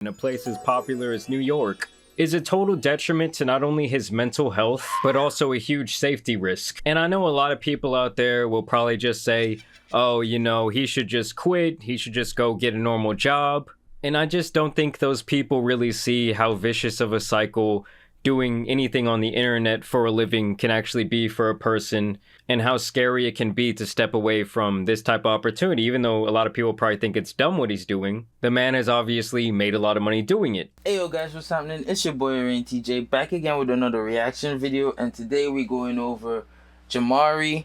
in a place as popular as New York is a total detriment to not only his mental health, but also a huge safety risk. And I know a lot of people out there will probably just say, oh, you know, he should just quit, he should just go get a normal job. And I just don't think those people really see how vicious of a cycle doing anything on the internet for a living can actually be for a person, and how scary it can be to step away from this type of opportunity. Even though a lot of people probably think it's dumb what he's doing, the man has obviously made a lot of money doing it. Hey yo guys, what's happening? It's your boy Araine TJ, back again with another reaction video, and today we're going over Jamari.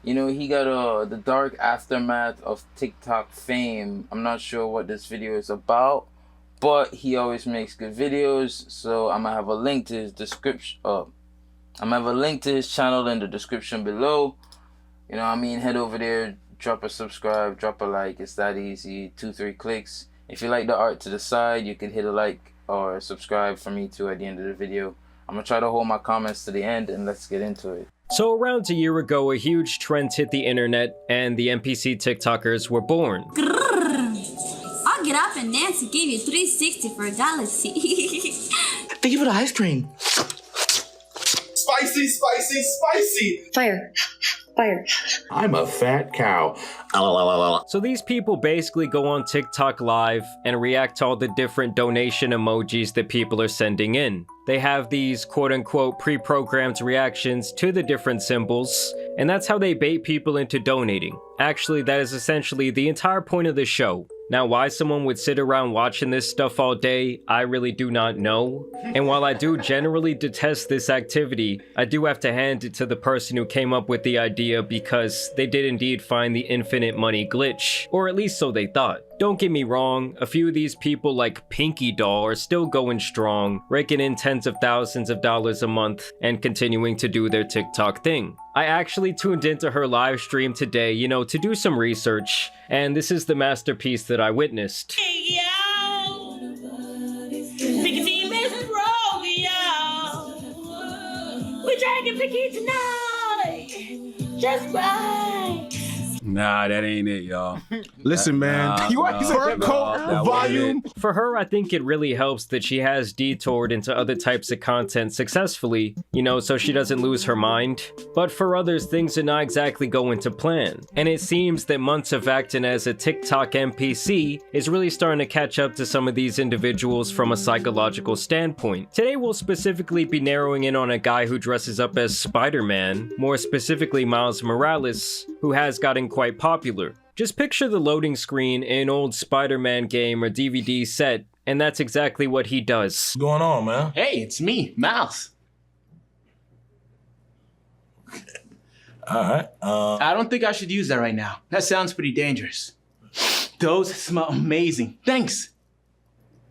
You know, he got the dark aftermath of TikTok fame. I'm not sure what this video is about, but he always makes good videos, so I'm gonna have a link to his description. I'm gonna have a link to his channel in the description below. You know what I mean? Head over there, drop a subscribe, drop a like. It's that easy, 2-3 clicks. If you like the art to the side, you can hit a like or subscribe for me too at the end of the video. I'm gonna try to hold my comments to the end, and let's get into it. So around a year ago, a huge trend hit the internet, and the NPC TikTokers were born. I'll get up and dance and give you 360 for a galaxy. Thank you for the ice cream. Spicy, spicy, spicy. Fire. Fire. I'm a fat cow. So these people basically go on TikTok live and react to all the different donation emojis that people are sending in. They have these quote-unquote pre-programmed reactions to the different symbols, and that's how they bait people into donating. Actually, that is essentially the entire point of the show. Now, why someone would sit around watching this stuff all day, I really do not know. And while I do generally detest this activity, I do have to hand it to the person who came up with the idea, because they did indeed find the infinite money glitch. Or at least so they thought. Don't get me wrong, a few of these people like Pinky Doll are still going strong, raking in tens of thousands of dollars a month and continuing to do their TikTok thing. I actually tuned into her live stream today, you know, to do some research, and this is the masterpiece that I witnessed. Hey, yo! Picky team is broke, yo! We're dragging Picky tonight! Just right! Nah, that ain't it, y'all. Listen, man. You want fur coat volume? For her, I think it really helps that she has detoured into other types of content successfully, you know, so she doesn't lose her mind. But for others, things are not exactly going to plan. And it seems that months of acting as a TikTok NPC is really starting to catch up to some of these individuals from a psychological standpoint. Today, we'll specifically be narrowing in on a guy who dresses up as Spider-Man, more specifically Miles Morales, who has gotten quite popular. Just picture the loading screen in an old Spider-Man game or DVD set, and that's exactly what he does. What's going on, man? Hey, it's me, Mouse. Alright, I don't think I should use that right now. That sounds pretty dangerous. Those smell amazing. Thanks.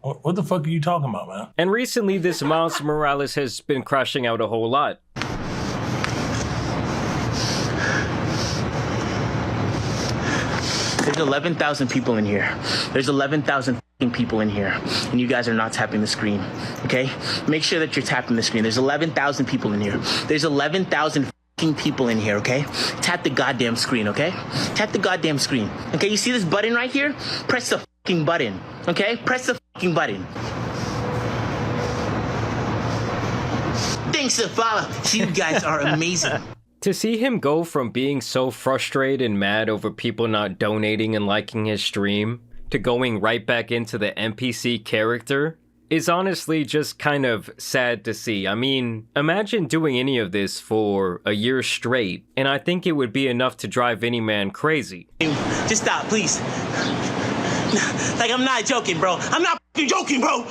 what the fuck are you talking about, man? And recently, this Miles Morales has been crashing out a whole lot. There's 11,000 people in here. There's 11,000 people in here, and you guys are not tapping the screen, okay? Make sure that you're tapping the screen. There's 11,000 people in here. There's 11,000 people in here, okay? Tap the goddamn screen, okay? Tap the goddamn screen, okay? You see this button right here? Press the fucking button, okay? Press the fucking button. Thanks to follow. You guys are amazing. To see him go from being so frustrated and mad over people not donating and liking his stream to going right back into the NPC character is honestly just kind of sad to see. I mean, imagine doing any of this for a year straight, and I think it would be enough to drive any man crazy. Just stop, please. Like, I'm not joking, bro. I'm not joking, bro.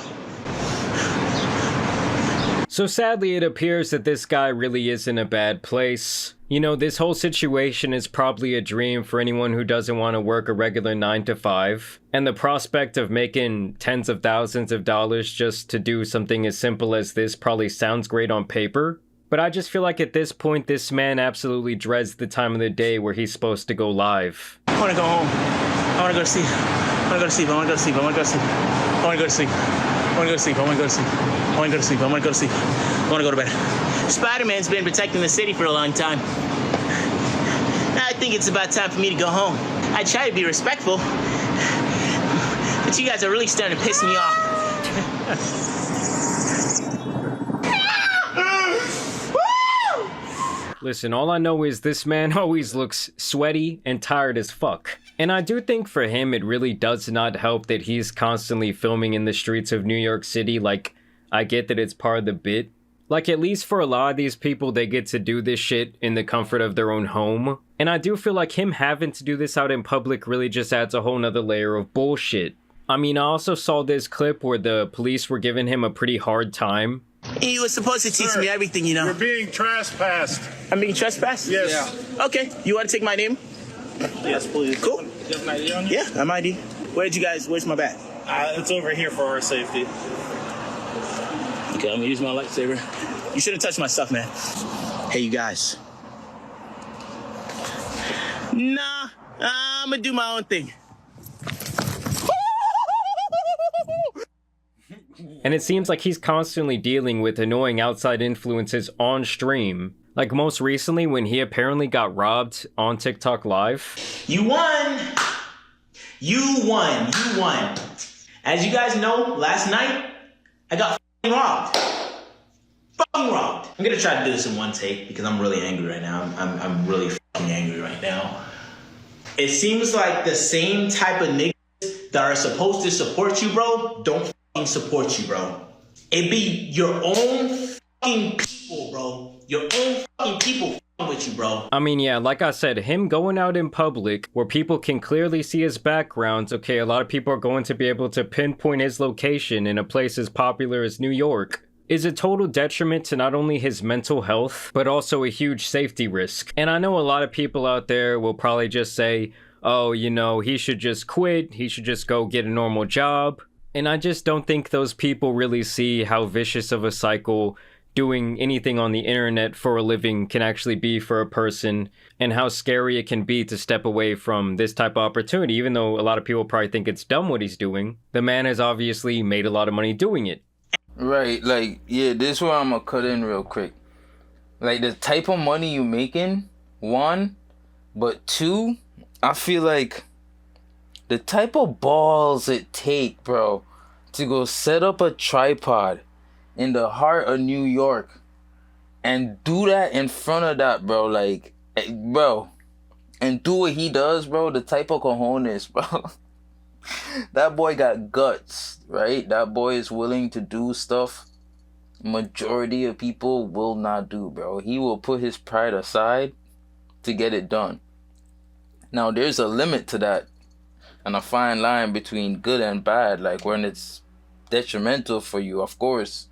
So sadly, it appears that this guy really is in a bad place. You know, this whole situation is probably a dream for anyone who doesn't want to work a regular 9 to 5. And the prospect of making tens of thousands of dollars just to do something as simple as this probably sounds great on paper. But I just feel like at this point, this man absolutely dreads the time of the day where he's supposed to go live. I want to go home. I want to go to sleep. I want to go to sleep. I want to go to sleep. I want to go to sleep. I want to go to sleep. I want to go to sleep. I want to go to sleep. I want to go to sleep. I want to go to sleep. I want to go to bed. Spider-Man's been protecting the city for a long time. I think it's about time for me to go home. I try to be respectful, but you guys are really starting to piss me off. Listen, all I know is this man always looks sweaty and tired as fuck. And I do think for him it really does not help that he's constantly filming in the streets of New York City. Like, I get that it's part of the bit. Like, at least for a lot of these people, they get to do this shit in the comfort of their own home. And I do feel like him having to do this out in public really just adds a whole nother layer of bullshit. I mean, I also saw this clip where the police were giving him a pretty hard time. He was supposed to teach me everything, you know. You're being trespassed. I'm being trespassed? Yes. Yeah. Okay. You want to take my name? Yes, please. Cool. You have an ID on you? Yeah, I'm ID. Where's my bag? It's over here for our safety. Okay, I'm gonna use my lightsaber. You shouldn't touch my stuff, man. Hey, you guys. Nah, I'm gonna do my own thing. And it seems like he's constantly dealing with annoying outside influences on stream. Like most recently when he apparently got robbed on TikTok Live. You won! You won! You won! As you guys know, last night, I got f***ing robbed. F***ing robbed. I'm gonna try to do this in one take because I'm really angry right now. I'm really f***ing angry right now. It seems like the same type of niggas that are supposed to support you, bro, don't f***ing support you, bro. It be your own f***ing people, bro. Your own f***ing people f***ing with you, bro. I mean, yeah, like I said, him going out in public where people can clearly see his background. Okay, a lot of people are going to be able to pinpoint his location in a place as popular as New York. Is a total detriment to not only his mental health, but also a huge safety risk. And I know a lot of people out there will probably just say, oh, you know, he should just quit, he should just go get a normal job. And I just don't think those people really see how vicious of a cycle doing anything on the internet for a living can actually be for a person, and how scary it can be to step away from this type of opportunity. Even though a lot of people probably think it's dumb what he's doing, the man has obviously made a lot of money doing it. Right, like, yeah, this is where I'm gonna cut in real quick. Like, the type of money you making, one, but two, I feel like the type of balls it take, bro, to go set up a tripod in the heart of New York and do that in front of that, bro, like, bro, and do what he does, bro, the type of cojones, bro. That boy got guts, right? That boy is willing to do stuff majority of people will not do, bro. He will put his pride aside to get it done. Now, there's a limit to that and a fine line between good and bad, like when it's detrimental for you, of course.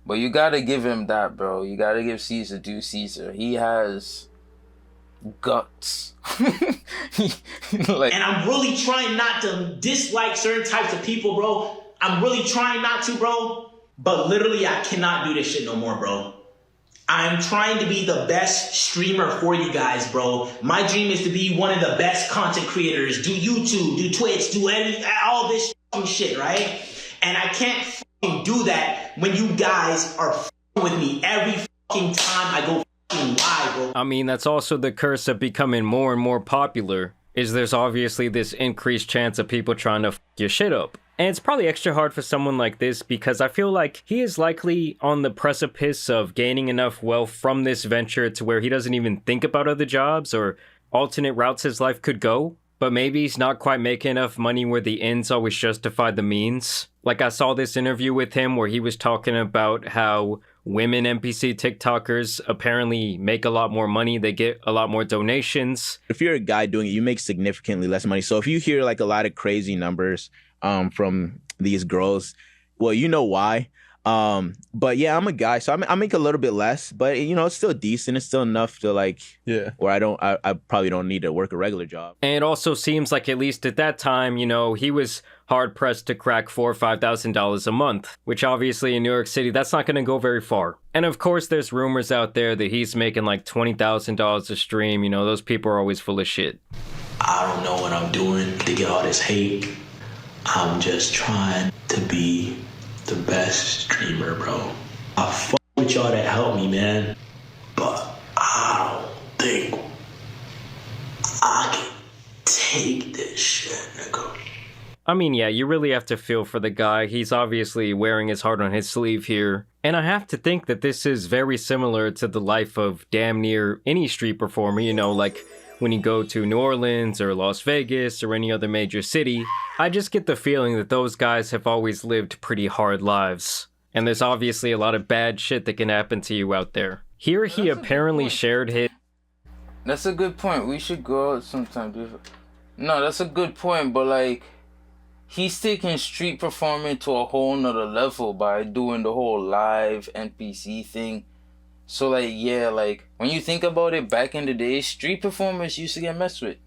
But you gotta give him that, bro. You gotta give Caesar due Caesar. He has guts. Like, and I'm really trying not to dislike certain types of people, bro. I'm really trying not to, bro. But literally, I cannot do this shit no more, bro. I'm trying to be the best streamer for you guys, bro. My dream is to be one of the best content creators. Do YouTube, do Twitch, do all this shit, right? And I can't do that when you guys are with me every fucking time I go live, bro. I mean, that's also the curse of becoming more and more popular, is there's obviously this increased chance of people trying to f your shit up. And it's probably extra hard for someone like this because I feel like he is likely on the precipice of gaining enough wealth from this venture to where he doesn't even think about other jobs or alternate routes his life could go. But maybe he's not quite making enough money where the ends always justify the means. Like, I saw this interview with him where he was talking about how women NPC TikTokers apparently make a lot more money. They get a lot more donations. If you're a guy doing it, you make significantly less money. So if you hear like a lot of crazy numbers from these girls, well, you know why. But yeah, I'm a guy, so I make a little bit less, but you know, it's still decent. It's still enough to like, yeah, where I probably don't need to work a regular job. And it also seems like at least at that time, you know, he was hard pressed to crack $4,000 or $5,000 a month, which obviously in New York City, that's not going to go very far. And of course, there's rumors out there that he's making like $20,000 a stream. You know, those people are always full of shit. I don't know what I'm doing to get all this hate. I'm just trying to be the best streamer, bro. I fuck with y'all that help me, man. But I don't think I can take this shit, nigga. I mean, yeah, you really have to feel for the guy. He's obviously wearing his heart on his sleeve here. And I have to think that this is very similar to the life of damn near any street performer, you know, like when you go to New Orleans or Las Vegas or any other major city. I just get the feeling that those guys have always lived pretty hard lives. And there's obviously a lot of bad shit that can happen to you out there. Here he apparently shared his... That's a good point. We should go out sometime, dude. No, that's a good point, but like, he's taking street performing to a whole nother level by doing the whole live NPC thing. So like, yeah, like when you think about it, back in the day, street performers used to get messed with.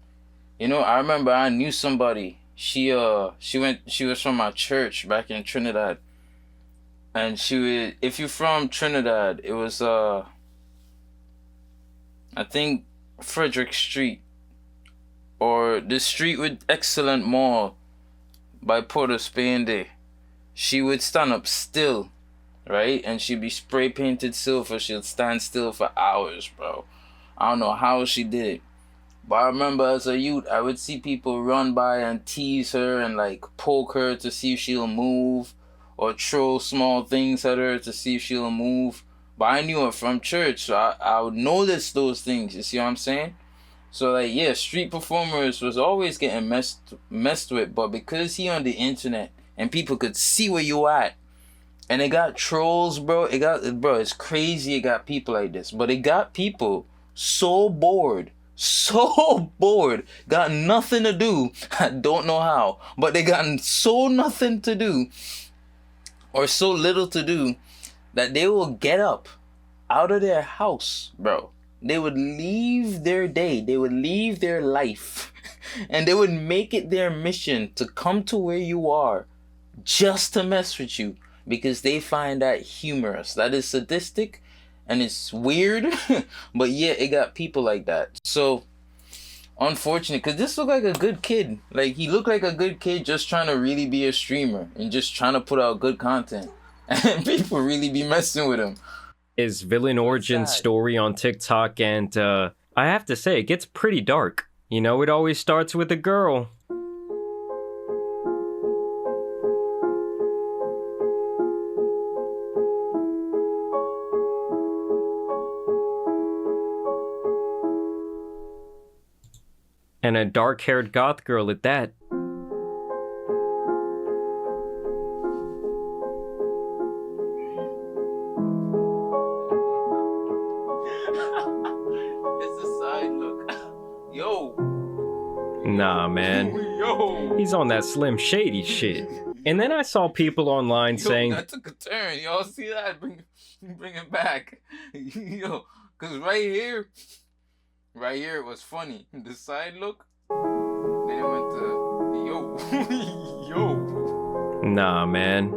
You know, I remember I knew somebody. She was from my church back in Trinidad. And if you're from Trinidad, it was I think Frederick Street, or the street with Excellent Mall by Port of Spain there. She would stand up still, right? And she'd be spray painted silver. She'd stand still for hours, bro. I don't know how she did it. But I remember as a youth, I would see people run by and tease her and like poke her to see if she'll move, or throw small things at her to see if she'll move. But I knew her from church, so I would notice those things, you see what I'm saying? So like, yeah, street performers was always getting messed with, but because he on the internet and people could see where you at, and it got trolls, bro. It's crazy. It got people like this, but it got people so bored, got nothing to do. I don't know how, but they got so nothing to do, or so little to do, that they will get up out of their house, bro. They would leave their day, they would leave their life, and they would make it their mission to come to where you are just to mess with you, because they find that humorous. That is sadistic and it's weird, but yeah, it got people like that. So unfortunate, because this looked like a good kid. Like, he looked like a good kid just trying to really be a streamer and just trying to put out good content, and people really be messing with him. His villain origin story on TikTok, and I have to say, it gets pretty dark. You know, it always starts with a girl. And a dark-haired goth girl at that. Nah, man. Yo. He's on that Slim Shady shit. And then I saw people online saying... That took a turn. Y'all see that? Bring it back. Yo, because right here, it was funny. The side look, then it went to, yo. Yo. Nah, man.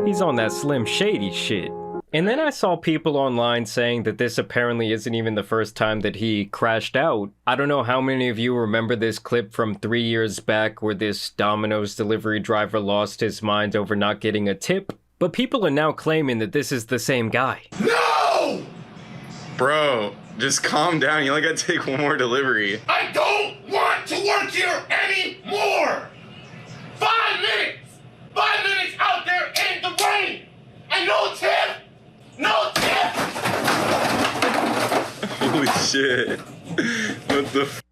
He's on that Slim Shady shit. And then I saw people online saying that this apparently isn't even the first time that he crashed out. I don't know how many of you remember this clip from 3 years back where this Domino's delivery driver lost his mind over not getting a tip, but people are now claiming that this is the same guy. No! Bro, just calm down. You only gotta take one more delivery. I don't want to work here anymore! 5 minutes! 5 minutes out there in the rain! And no tip! No tip! Holy shit. What the f?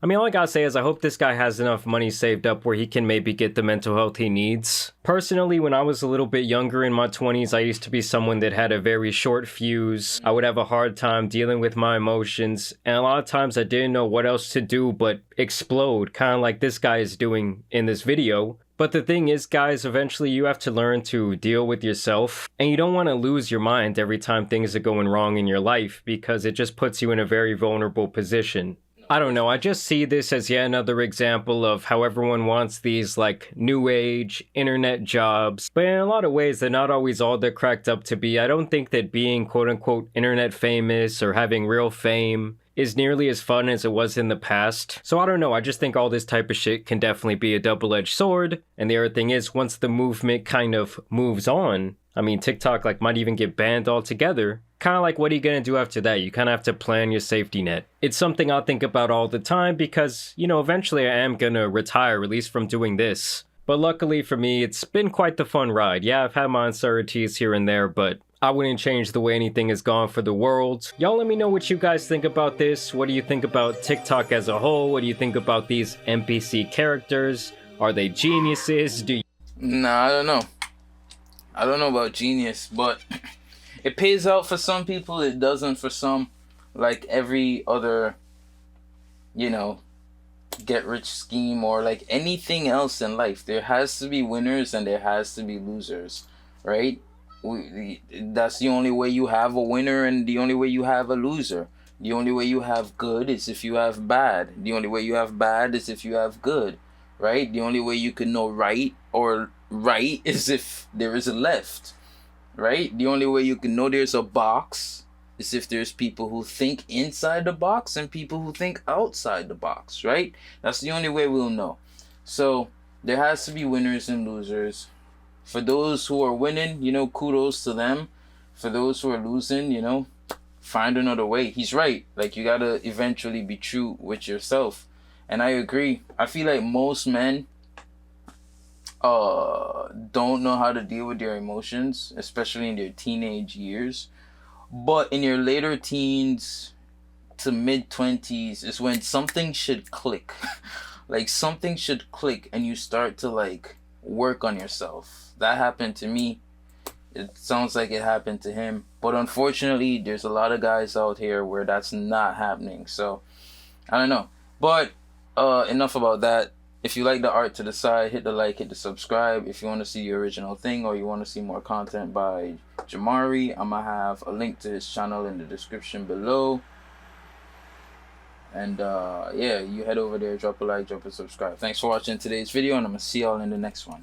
I mean, all I gotta say is I hope this guy has enough money saved up where he can maybe get the mental health he needs. Personally, when I was a little bit younger in my 20s, I used to be someone that had a very short fuse. I would have a hard time dealing with my emotions, and a lot of times I didn't know what else to do but explode, kind of like this guy is doing in this video. But the thing is, guys, eventually you have to learn to deal with yourself, and you don't want to lose your mind every time things are going wrong in your life, because it just puts you in a very vulnerable position. I don't know, I just see this as yet another example of how everyone wants these, like, new age, internet jobs, but in a lot of ways they're not always all they're cracked up to be. I don't think that being quote-unquote internet famous or having real fame is nearly as fun as it was in the past. So I don't know, I just think all this type of shit can definitely be a double-edged sword. And the other thing is, once the movement kind of moves on, I mean, TikTok like might even get banned altogether. Kind of like, what are you gonna do after that? You kind of have to plan your safety net. It's something I think about all the time because, you know, eventually I am gonna retire, at least from doing this. But luckily for me, it's been quite the fun ride. Yeah, I've had my uncertainties here and there, but I wouldn't change the way anything has gone for the world. Y'all let me know what you guys think about this. What do you think about TikTok as a whole? What do you think about these NPC characters? Are they geniuses? Nah, I don't know. I don't know about genius, but it pays out for some people. It doesn't for some. Like every other, you know, get rich scheme or like anything else in life, there has to be winners and there has to be losers, right? That's the only way you have a winner and the only way you have a loser. The only way you have good is if you have bad. The only way you have bad is if you have good, right? The only way you can know right or right is if there is a left, right? The only way you can know there's a box is if there's people who think inside the box and people who think outside the box, right? That's the only way we'll know. So there has to be winners and losers. For those who are winning, you know, kudos to them. For those who are losing, you know, find another way. He's right. Like, you gotta eventually be true with yourself. And I agree. I feel like most men don't know how to deal with their emotions, especially in their teenage years. But in your later teens to mid-20s is when something should click. Like, something should click and you start to, like, work on yourself. That happened to me. It sounds like it happened to him. But unfortunately, there's a lot of guys out here where that's not happening. So, I don't know. But enough about that. If you like the art to the side, hit the like, hit the subscribe. If you want to see the original thing or you want to see more content by Jamari, I'm going to have a link to his channel in the description below. And yeah, you head over there, drop a like, drop a subscribe. Thanks for watching today's video, and I'm going to see y'all in the next one.